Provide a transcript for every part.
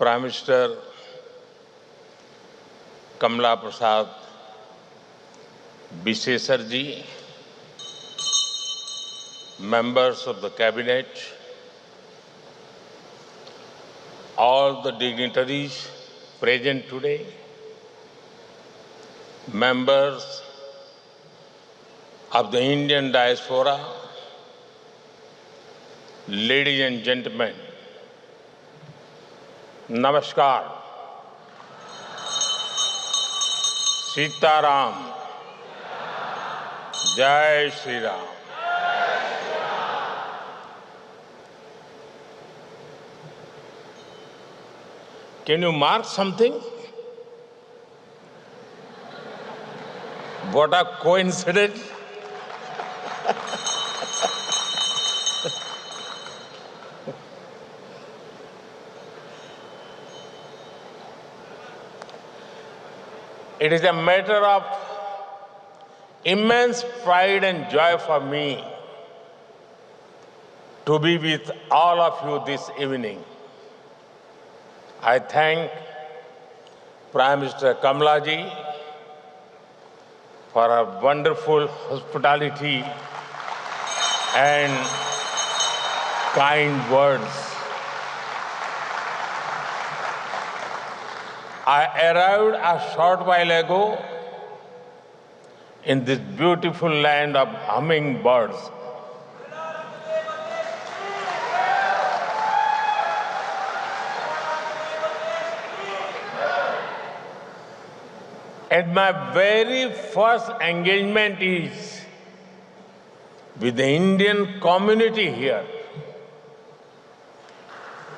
Prime Minister Kamala Prasad Bisesarji, members of the Cabinet, all the dignitaries present today, members of the Indian diaspora, ladies and gentlemen, Namaskar, Sitaram, Jai Shri Ram. Can you mark something? What a coincidence. It is a matter of immense pride and joy for me to be with all of you this evening. I thank Prime Minister Kamalaji for her wonderful hospitality and kind words. I arrived a short while ago in this beautiful land of hummingbirds. And my very first engagement is with the Indian community here.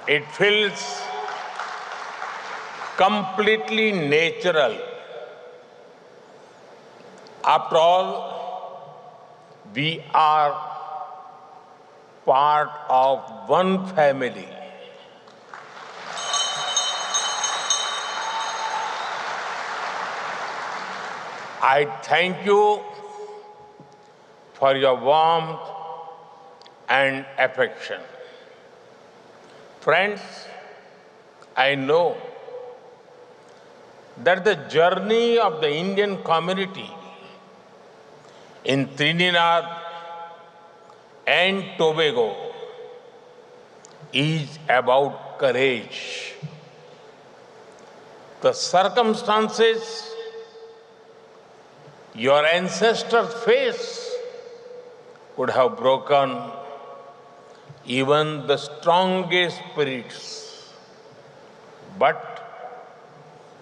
It feels completely natural. After all, we are part of one family. I thank you for your warmth and affection. Friends, I know that the journey of the Indian community in Trinidad and Tobago is about courage. The circumstances your ancestors faced could have broken even the strongest spirits, but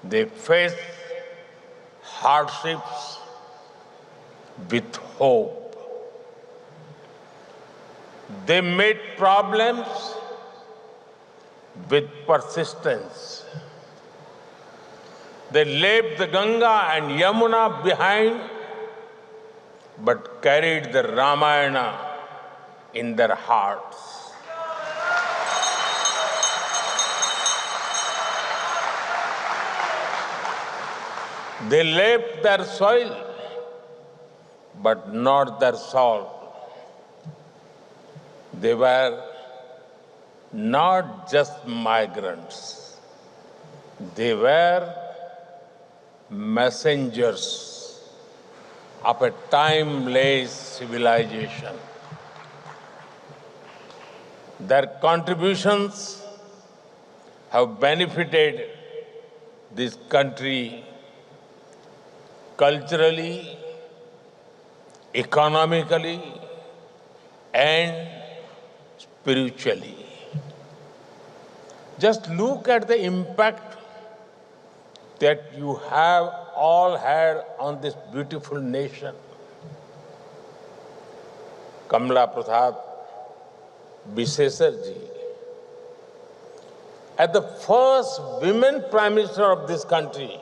they faced hardships with hope. They met problems with persistence. They left the Ganga and Yamuna behind, but carried the Ramayana in their hearts. They left their soil, but not their soul. They were not just migrants. They were messengers of a timeless civilization. Their contributions have benefited this country culturally, economically, and spiritually. Just look at the impact that you have all had on this beautiful nation. Kamala Prasad Bisesarji, as the first women Prime Minister of this country,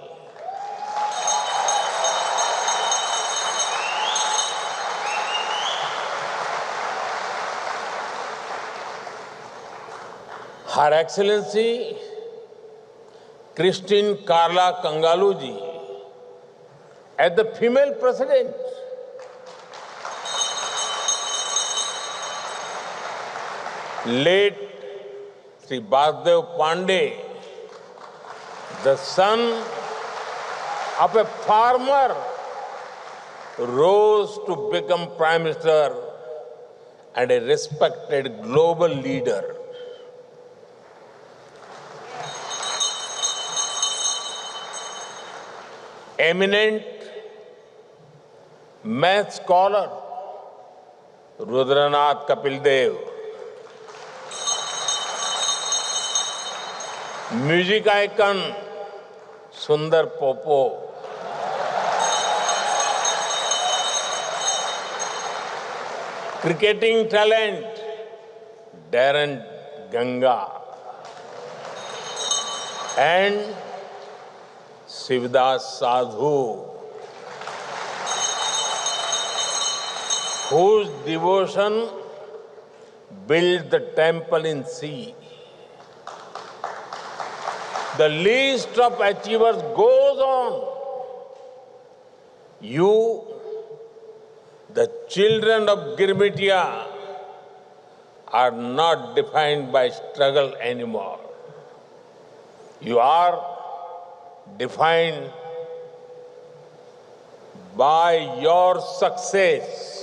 Her Excellency Christine Carla Kangaluji as the female president, late Sri Basdev Pandey The son of a farmer rose to become Prime Minister and a respected global leader. Eminent math scholar Rudranath Kapil Dev, music icon Sundar Popo, cricketing talent Darren Ganga, and Shivdas Sadhu, whose devotion built the temple in sea. The list of achievers goes on. You, the children of Girmitia, are not defined by struggle anymore. You are defined by your success,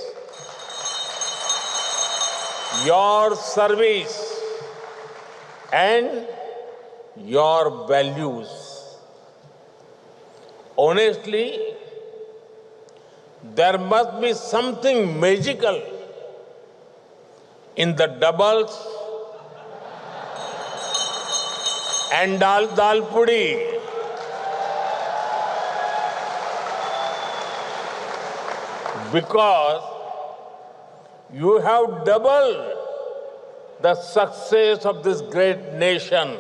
your service, and your values. Honestly, there must be something magical in the doubles and dal pudi, because you have doubled the success of this great nation.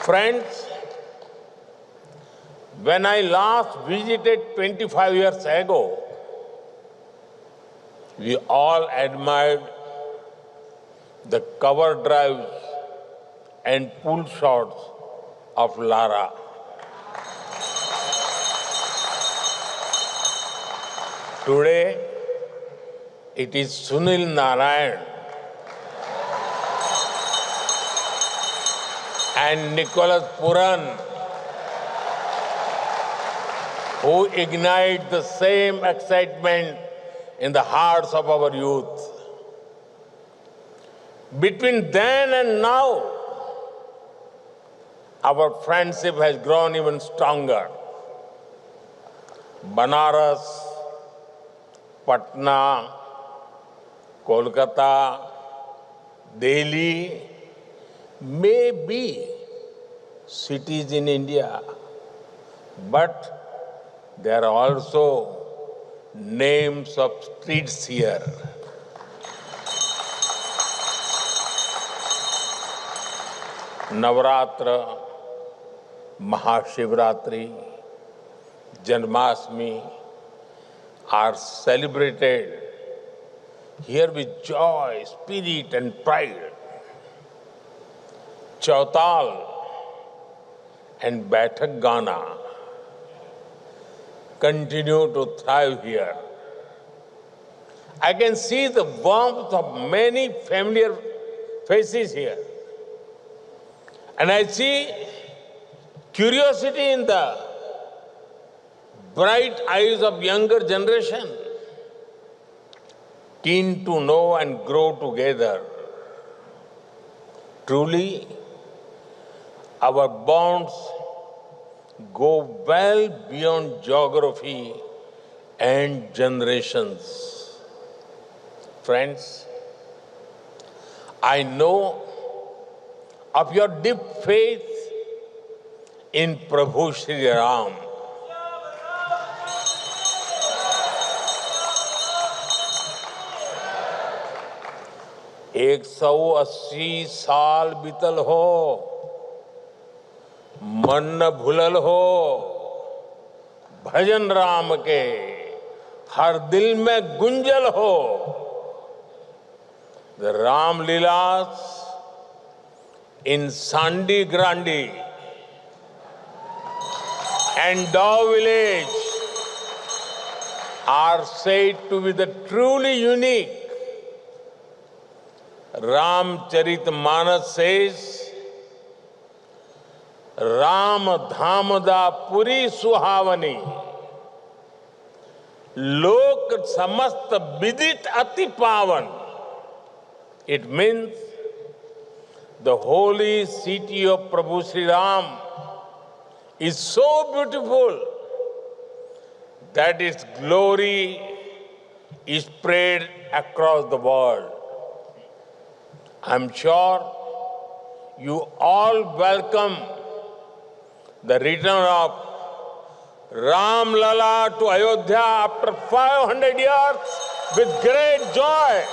Friends, when I last visited 25 years ago, we all admired the cover drives and pull shots of Lara. Today, it is Sunil Narayan and Nicholas Puran who ignite the same excitement in the hearts of our youth. Between then and now, our friendship has grown even stronger. Banaras, Patna, Kolkata, Delhi may be cities in India, but there are also names of streets here. Navratra, Mahashivratri, Janmashtami are celebrated here with joy, spirit and pride. Chautal and Baithak Gana continue to thrive here. I can see the warmth of many familiar faces here. And I see curiosity in the bright eyes of younger generation, keen to know and grow together. Truly, our bonds go well beyond geography and generations. Friends, I know of your deep faith in Prabhu Shri Ram. एक 180 साल बीतल हो, मन न भूलल हो, भजन राम के हर दिल में गुंजल हो. The Ram Leelas in Sandi Grandi and Dow Village are said to be the truly unique Ramcharitmanas says, Ram Dhamda Puri Suhavani, Lok Samast Vidit Ati Pavan. It means the holy city of Prabhu Sri Ram is so beautiful that its glory is spread across the world. I'm sure you all welcome the return of Ram Lala to Ayodhya after 500 years with great joy.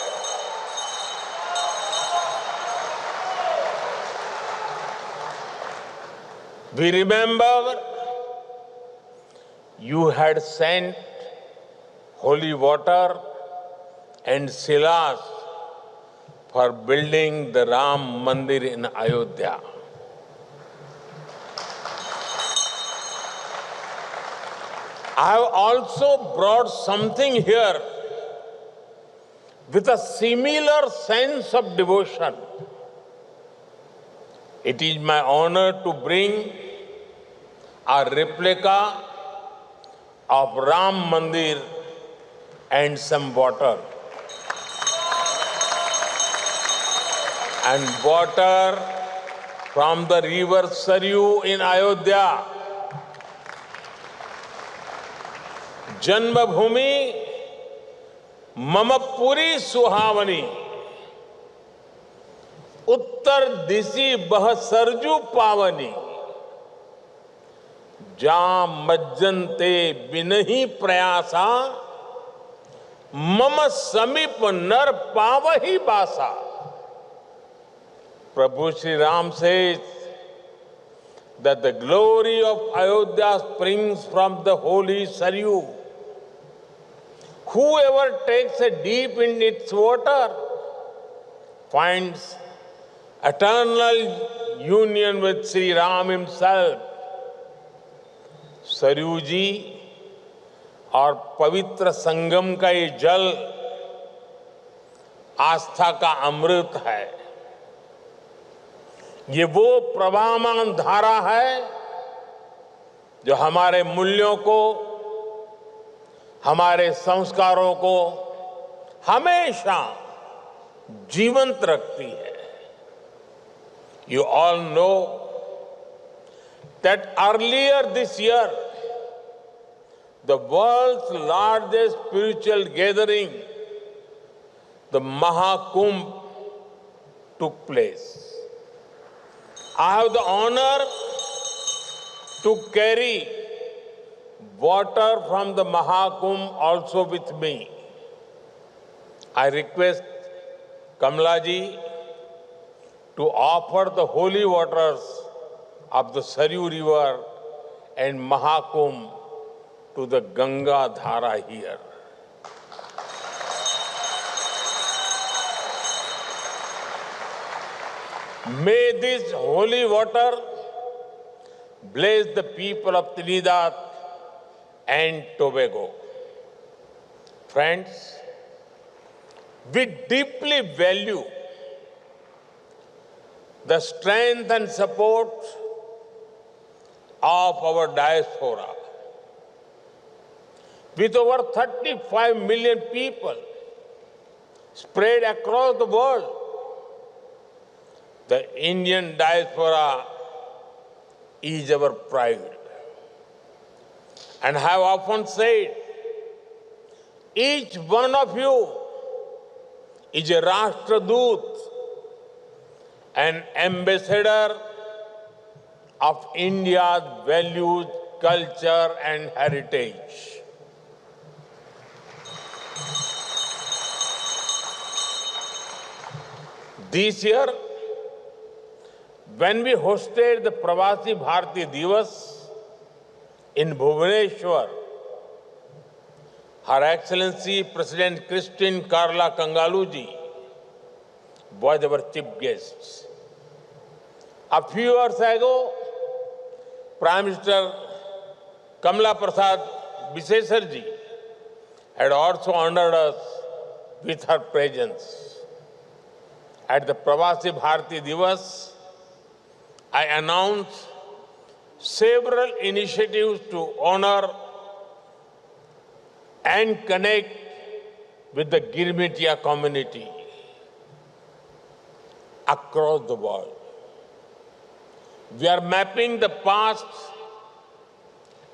We remember you had sent holy water and silas for building the Ram Mandir in Ayodhya. I have also brought something here with a similar sense of devotion. It is my honor to bring a replica of Ram Mandir and some water. And water from the river Saryu in Ayodhya. Janmabhumi Mama Puri Suhavani. Uttar Disi Bah Sarju Pavani. Jam Majjante Binahi Prayasa. Mama Samip Nar Pavahi Basa. Prabhu Sri Ram says that the glory of Ayodhya springs from the holy Saryu. Whoever takes a dip in its water finds eternal union with Sri Ram himself. Saryu जी और पवित्र संगम का ये जल आस्था का अमृत है। ये वो प्रवाहमान धारा है जो हमारे मूल्यों को, हमारे संस्कारों को हमेशा जीवंत रखती है। You all know that earlier this year, the world's largest spiritual gathering, the Mahakumbh, took place. I have the honor to carry water from the Mahakumbh also with me. I request Kamala ji to offer the holy waters of the Saryu river and Mahakumbh to the Ganga Dhara here. May this holy water bless the people of Trinidad and Tobago. Friends, we deeply value the strength and support of our diaspora. With over 35 million people spread across the world, the Indian diaspora is our pride. And I have often said, each one of you is a Rashtradoot, an ambassador of India's values, culture, and heritage. This year, when we hosted the Pravasi Bharati Divas in Bhubaneswar, Her Excellency President Christine Karla Kangaluji was our chief guest. A few years ago, Prime Minister Kamala Prasad Bisesarji had also honored us with her presence. At the Pravasi Bharati Divas, I announced several initiatives to honor and connect with the Girmitia community across the world. We are mapping the past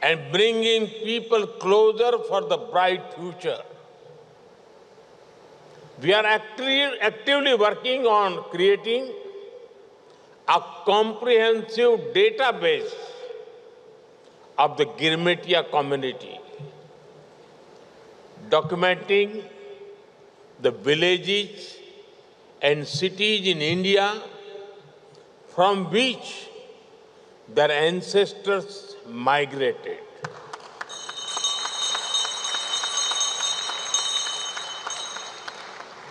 and bringing people closer for the bright future. We are actively working on creating a comprehensive database of the Girmitia community, documenting the villages and cities in India from which their ancestors migrated.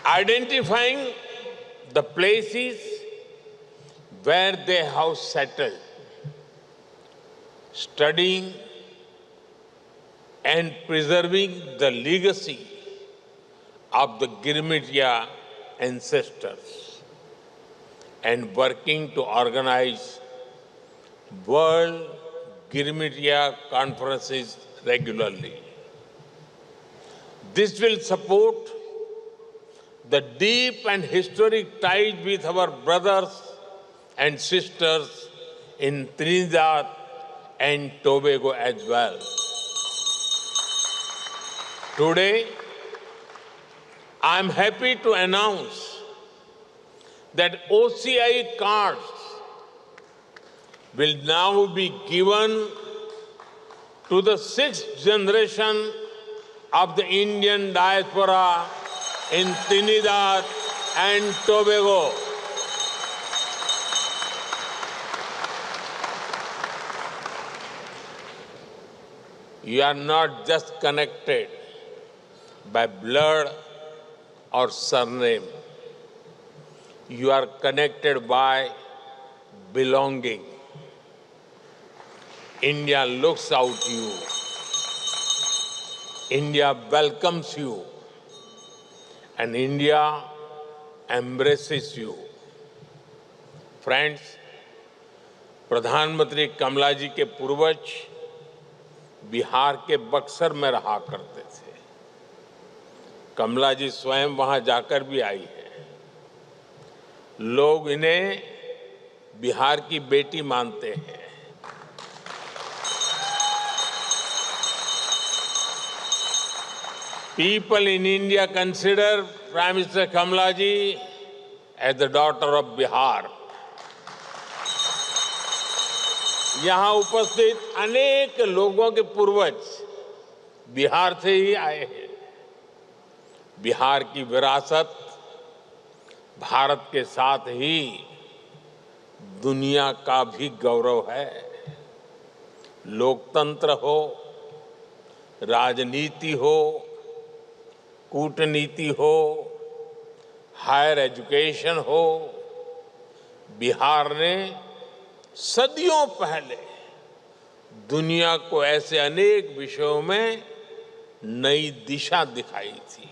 Identifying the places where they have settled, studying and preserving the legacy of the Girmitia ancestors, and working to organize World Girmitia conferences regularly. This will support the deep and historic ties with our brothers and sisters in Trinidad and Tobago as well. Today, I am happy to announce that OCI cards will now be given to the sixth generation of the Indian diaspora in Trinidad and Tobago. You are not just connected by blood or surname. You are connected by belonging. India looks out to you. India welcomes you. And India embraces you. Friends, प्रधानमंत्री कमला जी के पूर्वज बिहार के बक्सर में रहा करते थे। कमला जी स्वयं वहां जाकर भी आई है। लोग इन्हें बिहार की बेटी मानते हैं। People in India consider Prime Minister Kamala ji as the daughter of Bihar. यहाँ उपस्थित अनेक लोगों के पूर्वज बिहार से ही आए हैं। बिहार की विरासत भारत के साथ ही दुनिया का भी गौरव है। लोकतंत्र हो, राजनीति हो, कूटनीति हो, हायर एजुकेशन हो, बिहार ने सदियों पहले दुनिया को ऐसे अनेक विषयों में नई दिशा दिखाई थी।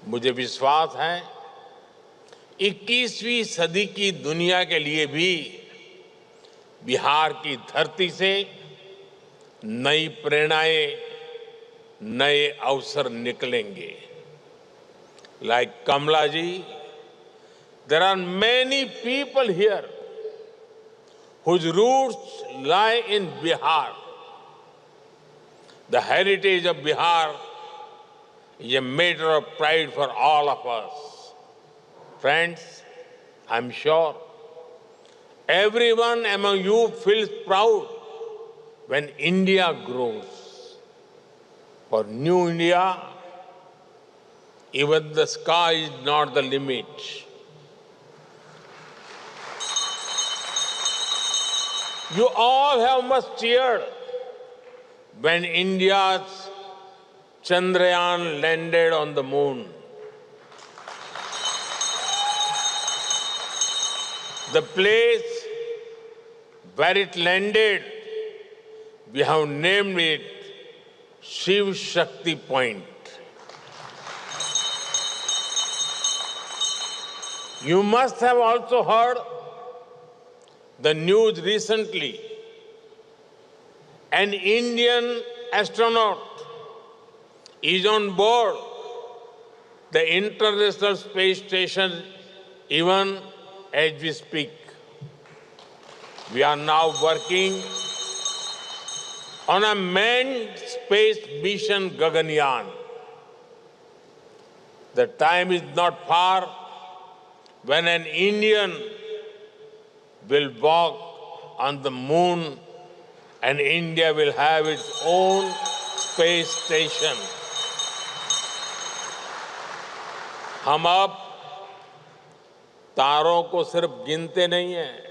मुझे विश्वास है 21वीं सदी की दुनिया के लिए भी बिहार की धरती से नई प्रेरणाएं, नए अवसर निकलेंगे। Like Kamala ji, there are many people here whose roots lie in Bihar. The heritage of Bihar is a matter of pride for all of us. Friends, I'm sure everyone among you feels proud when India grows. For New India, even the sky is not the limit. You all have must cheered when India's Chandrayaan landed on the moon. The place where it landed, we have named it Shiv Shakti Point. You must have also heard the news recently. An Indian astronaut is on board the International Space Station even as we speak. We are now working on a manned space mission Gaganyaan. The time is not far when an Indian will walk on the moon and India will have its own space station. हम अब तारों को सिर्फ गिनते नहीं हैं,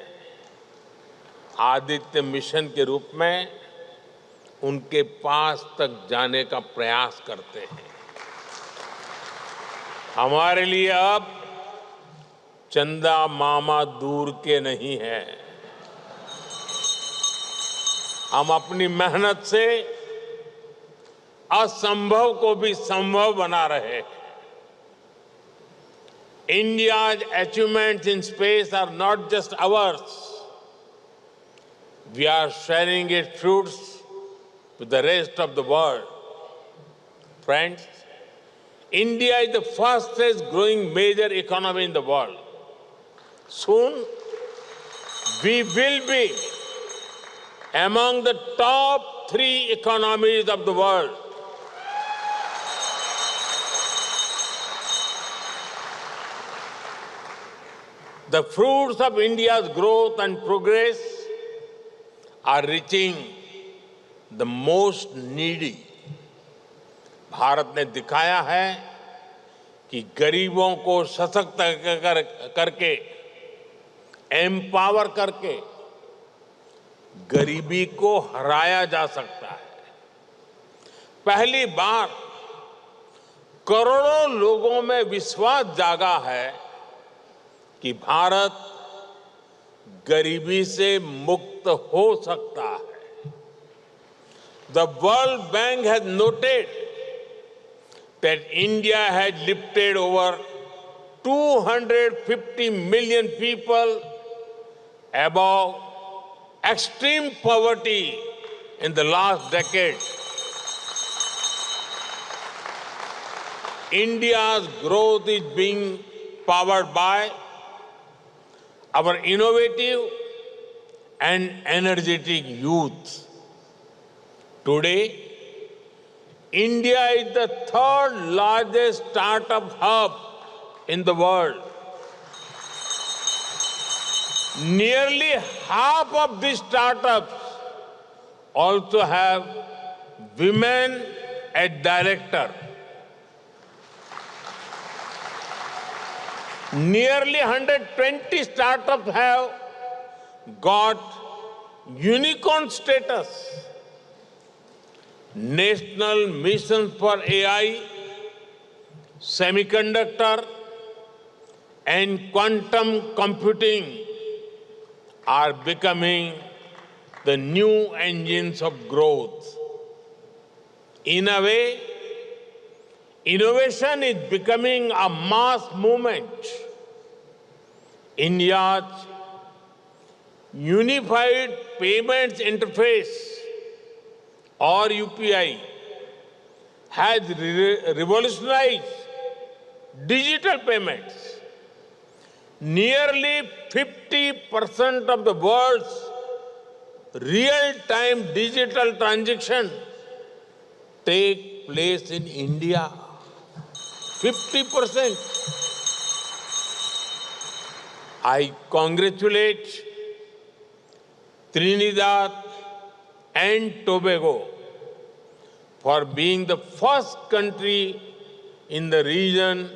Aditya mission के रूप में उनके पास तक जाने का प्रयास करते हैं। हमारे लिए अब चंदा मामा दूर के नहीं है। हम अपनी मेहनत से असंभव को भी संभव बना रहे हैं। India's achievements in space are not just ours. We are sharing its fruits with the rest of the world. Friends, India is the fastest growing major economy in the world. Soon, we will be among the top 3 economies of the world. The fruits of India's growth and progress are reaching the most needy. Bharat ने दिखाया है कि गरीबों को सशक्त करके, empower करके गरीबी को हराया जा सकता है। पहली बार करोड़ों लोगों में विश्वास जागा है कि भारत गरीबी से मुक्त हो सकता है। The World Bank has noted that India has lifted over 250 million people above extreme poverty in the last decade. India's growth is being powered by our innovative and energetic youth. Today, India is the 3rd largest startup hub in the world. Nearly half of these startups also have women as director. Nearly 120 startups have got unicorn status. National missions for AI, semiconductor, and quantum computing are becoming the new engines of growth. In a way, innovation is becoming a mass movement. India's Unified Payments Interface, or UPI, has revolutionized digital payments. Nearly 50% of the world's real-time digital transactions take place in India. 50%. I congratulate Trinidad and Tobago for being the first country in the region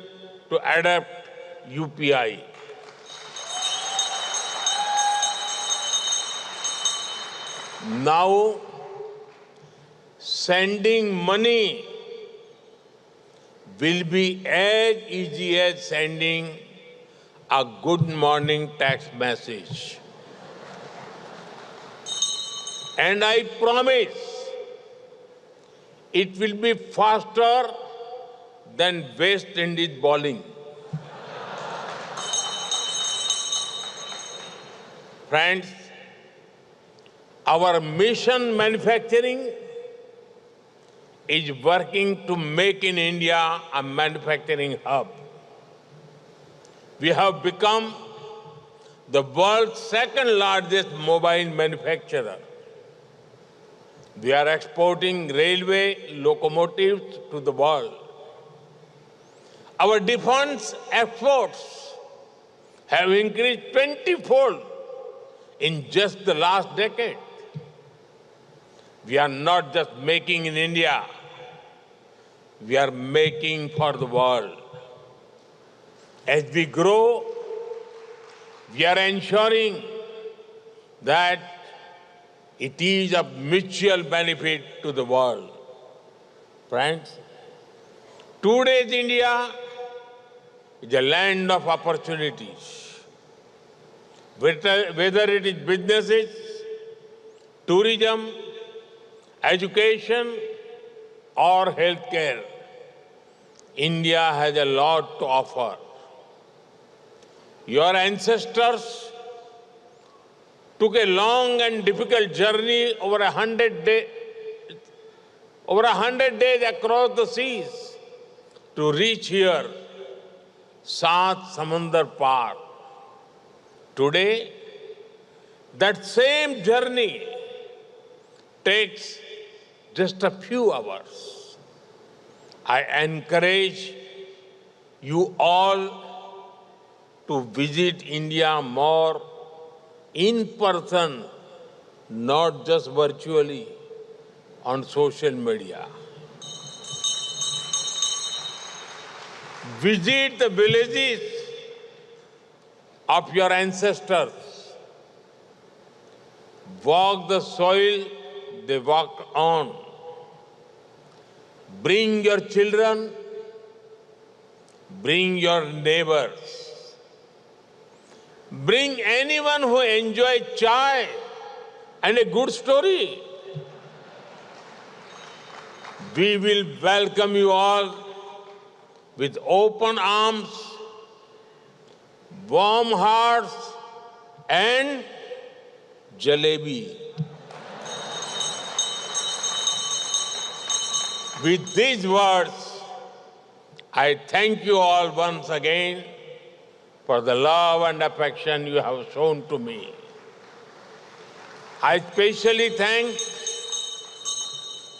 to adopt UPI. Now, sending money will be as easy as sending a good morning text message. And I promise it will be faster than West Indies bowling. Friends, our mission manufacturing is working to make in India a manufacturing hub. We have become the world's second largest mobile manufacturer. We are exporting railway locomotives to the world. Our defense exports have increased 20-fold in just the last decade. We are not just making in India, we are making for the world. As we grow, we are ensuring that it is of mutual benefit to the world. Friends, today's India is a land of opportunities. Whether it is businesses, tourism, education, or healthcare, India has a lot to offer. Your ancestors took a long and difficult journey over 100 days across the seas to reach here, Saat Samandar Par. Today, that same journey takes just a few hours. I encourage you all to visit India more in person, not just virtually on social media. Visit the villages of your ancestors. Walk the soil they walked on. Bring your children, bring your neighbors. Bring anyone who enjoys chai and a good story. We will welcome you all with open arms, warm hearts, and jalebi. With these words, I thank you all once again for the love and affection you have shown to me. I especially thank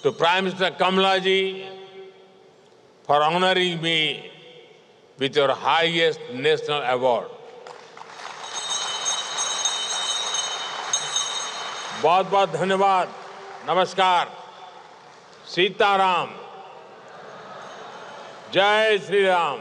to Prime Minister Kamalaji for honoring me with your highest national award. बहुत-बहुत धन्यवाद. नमस्कार. सीताराम. जय श्री राम.